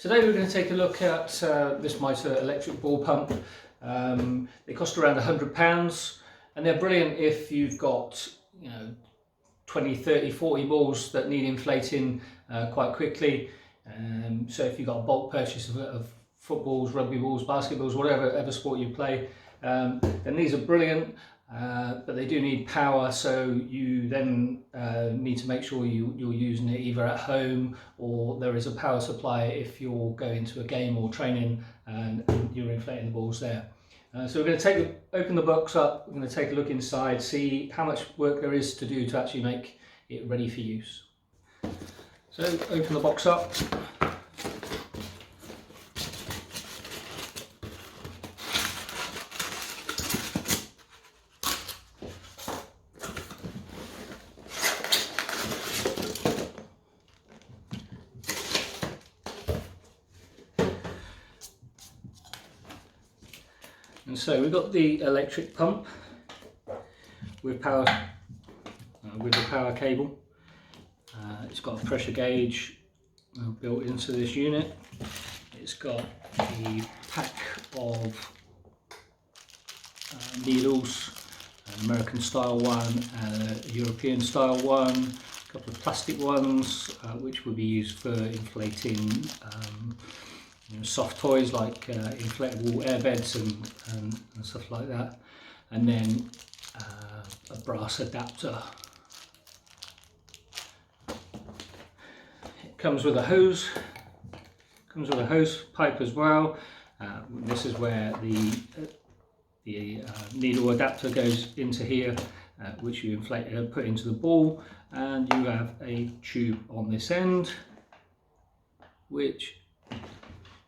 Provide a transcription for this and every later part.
Today we're going to take a look at this mitre electric ball pump. They cost around £100 and they're brilliant if you've got 20, 30, 40 balls that need inflating quite quickly. So if you've got a bulk purchase of footballs, rugby balls, basketballs, whatever sport you play, then these are brilliant. But they do need power, so you then need to make sure you're using it either at home or there is a power supply if you're going to a game or training and you're inflating the balls there. So we're going to open the box up, we're going to take a look inside, see how much work there is to do to actually make it ready for use. So open the box up. And so we've got the electric pump with power, with the power cable. It's got a pressure gauge built into this unit. It's got a pack of needles, an American style one and a European style one, a couple of plastic ones which will be used for inflating soft toys like inflatable airbeds and stuff like that, and then a brass adapter. It comes with a hose, pipe as well. This is where the needle adapter goes into here, which you put into the ball, and you have a tube on this end, which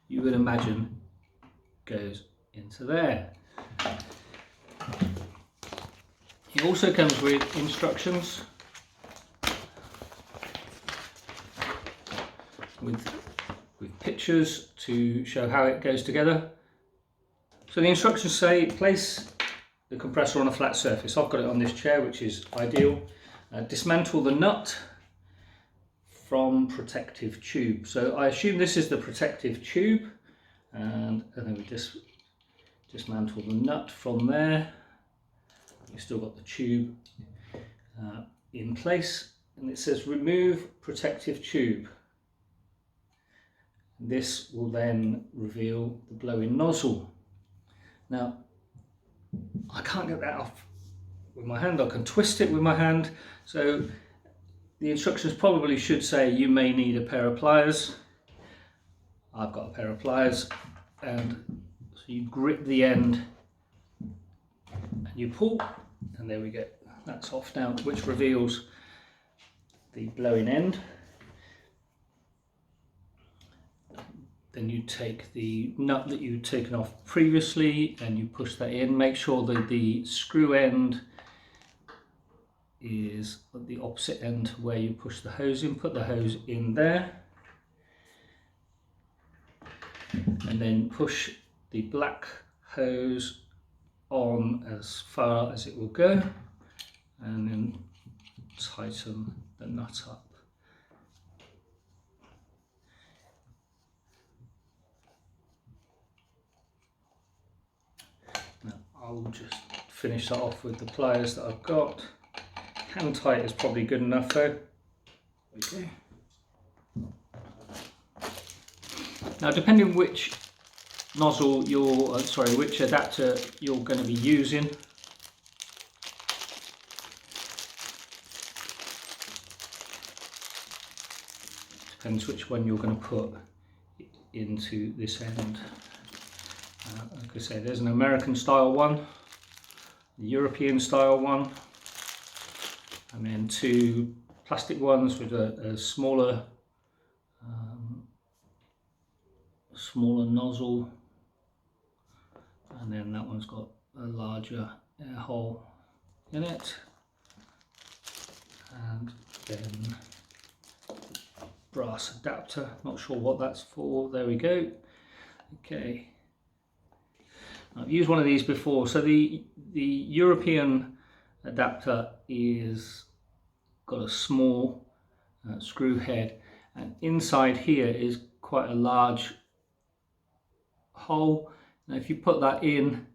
you would imagine goes into there. It also comes with instructions with pictures to show how it goes together. So the instructions say place the compressor on a flat surface. I've got it on this chair, which is ideal. Dismantle the nut from protective tube. So I assume this is the protective tube, and then we just dismantle the nut from there. You've still got the tube in place, and it says remove protective tube. This will then reveal the blow-in nozzle. Now I can't get that off with my hand. I can twist it with my hand, so the instructions probably should say you may need a pair of pliers. I've got a pair of pliers, and so you grip the end and you pull, and there we go. That's off now, which reveals the blowing end. Then you take the nut that you'd taken off previously and you push that in. Make sure that the screw end is at the opposite end where you push the hose in. Put the hose in there and then push the black hose on as far as it will go, and then tighten the nut up. Now I'll just finish that off with the pliers that I've got. Hand tight is probably good enough though. Okay. Now, depending which nozzle which adapter you're going to be using, depends which one you're going to put into this end. Like I say, there's an American style one, a European style one, and then two plastic ones with a smaller nozzle, and then that one's got a larger air hole in it, and then brass adapter. Not sure what that's for. There we go. Okay, I've used one of these before. So the European adapter is got a small screw head, and inside here is quite a large hole. Now if you put that in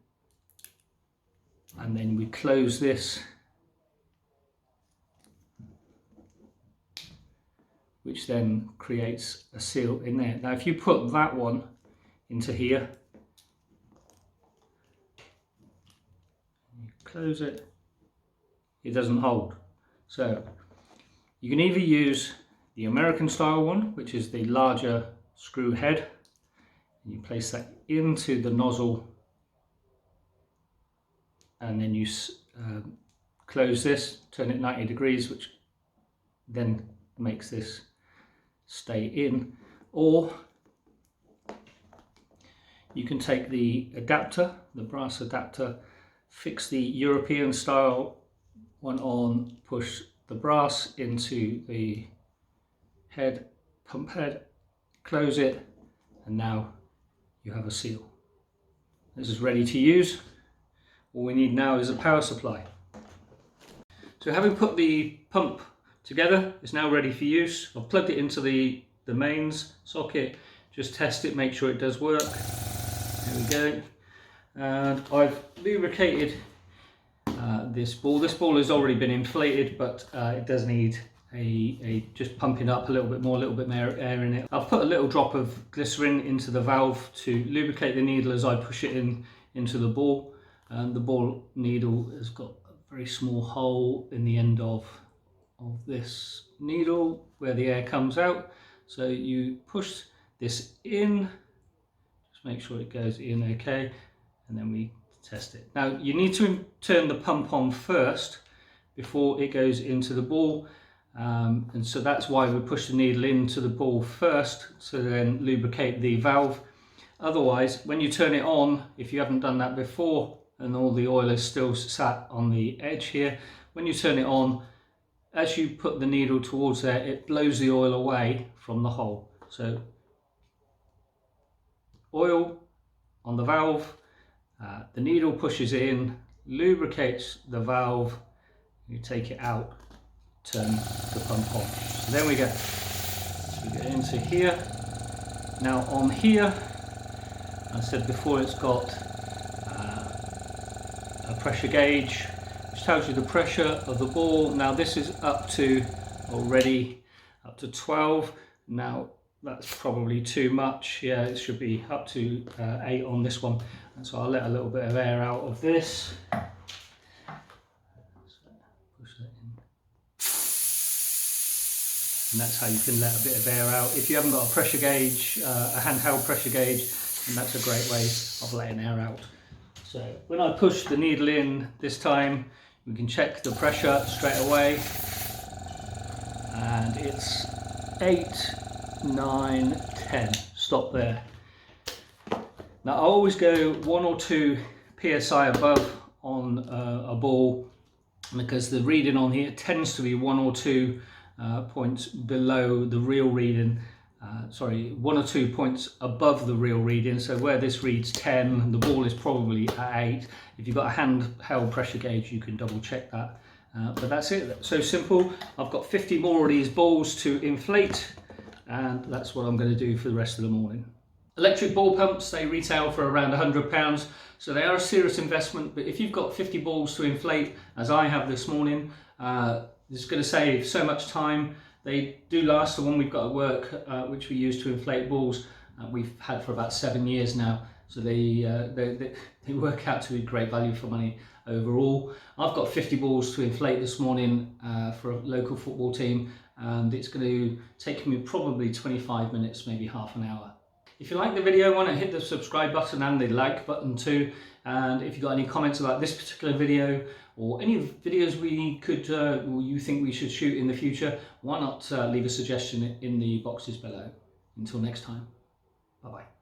and then we close this, which then creates a seal in there. Now if you put that one into here, you close it, it doesn't hold. So you can either use the American style one, which is the larger screw head, and you place that into the nozzle and then you close this, turn it 90 degrees, which then makes this stay in. Or you can take the adapter, the brass adapter, fix the European style one on, push the brass into the head, pump head, close it, and now you have a seal. This is ready to use. All we need now is a power supply. So having put the pump together, it's now ready for use. I've plugged it into the mains socket, just test it, make sure it does work. There we go. And I've lubricated this ball. This ball has already been inflated, but it does need just pumping up a little bit more air in it. I've put a little drop of glycerin into the valve to lubricate the needle as I push it into the ball. And the ball needle has got a very small hole in the end of this needle where the air comes out. So you push this in, just make sure it goes in okay, and then we test it. Now you need to turn the pump on first before it goes into the ball, and so that's why we push the needle into the ball first, so then lubricate the valve. Otherwise, when you turn it on, if you haven't done that before and all the oil is still sat on the edge here, when you turn it on, as you put the needle towards there, it blows the oil away from the hole. So oil on the valve, the needle pushes it in, lubricates the valve, you take it out, turn the pump on. So then we get into here. Now on here, I said before, it's got a pressure gauge which tells you the pressure of the ball. Now this is up to 12. Now that's probably too much. Yeah, it should be up to 8 on this one. And so I'll let a little bit of air out of this. Push that in. And that's how you can let a bit of air out. If you haven't got a pressure gauge, a handheld pressure gauge, then that's a great way of letting air out. So when I push the needle in this time, we can check the pressure straight away, and it's 8, 9, 10. Stop there. Now I always go 1 or 2 psi above on a ball, because the reading on here tends to be 1 or 2 points below the real reading. 1 or 2 points above the real reading. So where this reads 10, the ball is probably at 8. If you've got a handheld pressure gauge, you can double check that. But that's it. That's so simple. I've got 50 more of these balls to inflate, and that's what I'm going to do for the rest of the morning. Electric ball pumps, they retail for around £100, so they are a serious investment. But if you've got 50 balls to inflate, as I have this morning, it's going to save so much time. They do last. The one we've got at work, which we use to inflate balls, we've had for about 7 years now. So they work out to be great value for money overall. I've got 50 balls to inflate this morning for a local football team, and it's going to take me probably 25 minutes, maybe half an hour. If you like the video, why not hit the subscribe button and the like button too. And if you've got any comments about this particular video, or any videos we could, or you think we should shoot in the future, why not leave a suggestion in the boxes below. Until next time, bye bye.